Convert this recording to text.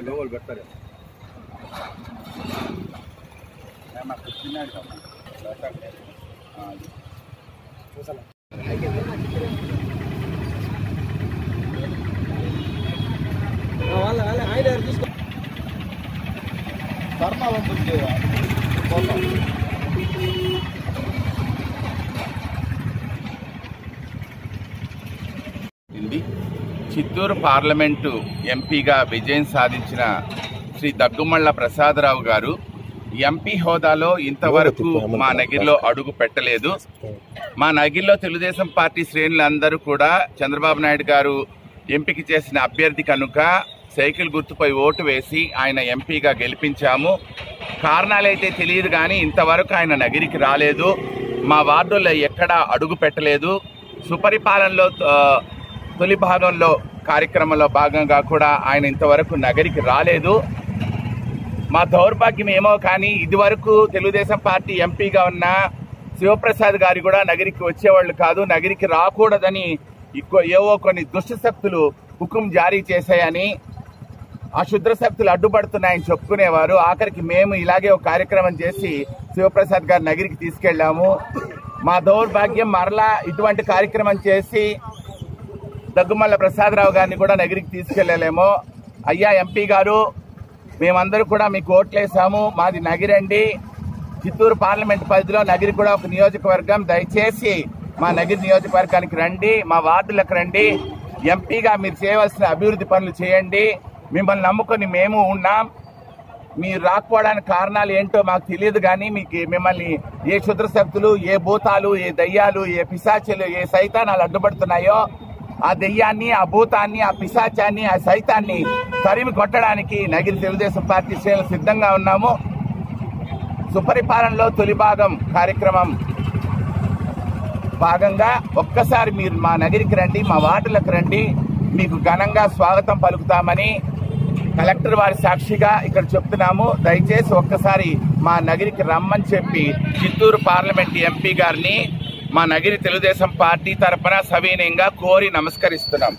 లోగోలు పెడతారు చిత్తూరు పార్లమెంటు ఎంపీగా విజయం సాధించిన శ్రీ దగ్గుమళ్ళ ప్రసాదరావు గారు ఎంపీ హోదాలో ఇంతవరకు మా నగిరిలో అడుగు పెట్టలేదు. మా నగిరిలో తెలుగుదేశం పార్టీ శ్రేణులందరూ కూడా చంద్రబాబు నాయుడు గారు ఎంపిక చేసిన అభ్యర్థి కనుక సైకిల్ గుర్తుపై ఓటు వేసి ఆయన ఎంపీగా గెలిపించాము. కారణాలైతే తెలియదు కానీ ఇంతవరకు ఆయన నగిరికి రాలేదు. మా వార్డుల్లో ఎక్కడా అడుగు పెట్టలేదు. సుపరిపాలనలో తొలి భాగంలో కార్యక్రమంలో భాగంగా కూడా ఆయన ఇంతవరకు నగరికి రాలేదు. మా దౌర్భాగ్యం ఏమో కానీ ఇదివరకు తెలుగుదేశం పార్టీ ఎంపీగా ఉన్న శివప్రసాద్ గారు కూడా నగరికి వచ్చేవాళ్ళు కాదు. నగరికి రాకూడదని ఏవో కొన్ని దుష్టశక్తులు హుకుం జారీ చేశాయని, ఆ శుద్ర శక్తులు అడ్డుపడుతున్నాయని చెప్పుకునేవారు. ఆఖరికి మేము ఇలాగే ఒక కార్యక్రమం చేసి శివప్రసాద్ గారు నగరికి తీసుకెళ్లాము. మా దౌర్భాగ్యం మరలా ఇటువంటి కార్యక్రమం చేసి దగ్గుమళ్ళ ప్రసాదరావు గారిని కూడా నగరికి తీసుకెళ్లలేమో. అయ్యా ఎంపీ గారు, మేమందరూ కూడా మీకు ఓట్లేసాము. మాది నగిరండి. చిత్తూరు పార్లమెంట్ పరిధిలో నగిరి కూడా ఒక నియోజకవర్గం. దయచేసి మా నగిరి నియోజకవర్గానికి రండి, మా వార్డులకు రండి. ఎంపీగా మీరు చేయవలసిన అభివృద్ధి పనులు చేయండి. మిమ్మల్ని నమ్ముకొని మేము ఉన్నాం. మీరు రాకపోవడానికి కారణాలు ఏంటో మాకు తెలియదు కానీ మిమ్మల్ని ఏ క్షుద్ర శక్తులు, ఏ భూతాలు, ఏ దయ్యాలు, ఏ పిశాచులు, ఏ సైతానాలు అడ్డుపడుతున్నాయో ఆ దెయ్యాన్ని, ఆ భూతాన్ని, ఆ పిశాచాన్ని, ఆ సైతాన్ని తరిమి కొట్టడానికి నగిరి తెలుగుదేశం పార్టీ శ్రేణులు సిద్ధంగా ఉన్నాము. సుపరిపాలనలో తొలి భాగం కార్యక్రమం భాగంగా ఒక్కసారి మీరు మా నగిరికి రండి, మా వార్డులకు రండి. మీకు ఘనంగా స్వాగతం పలుకుతామని కలెక్టర్ వారి సాక్షిగా ఇక్కడ చెప్తున్నాము. దయచేసి ఒక్కసారి మా నగిరికి రమ్మని చెప్పి చిత్తూరు పార్లమెంట్ ఎంపీ గారిని మా నగిరి తెలుగుదేశం పార్టీ తరఫున సవినయంగా కోరి నమస్కరిస్తున్నాం.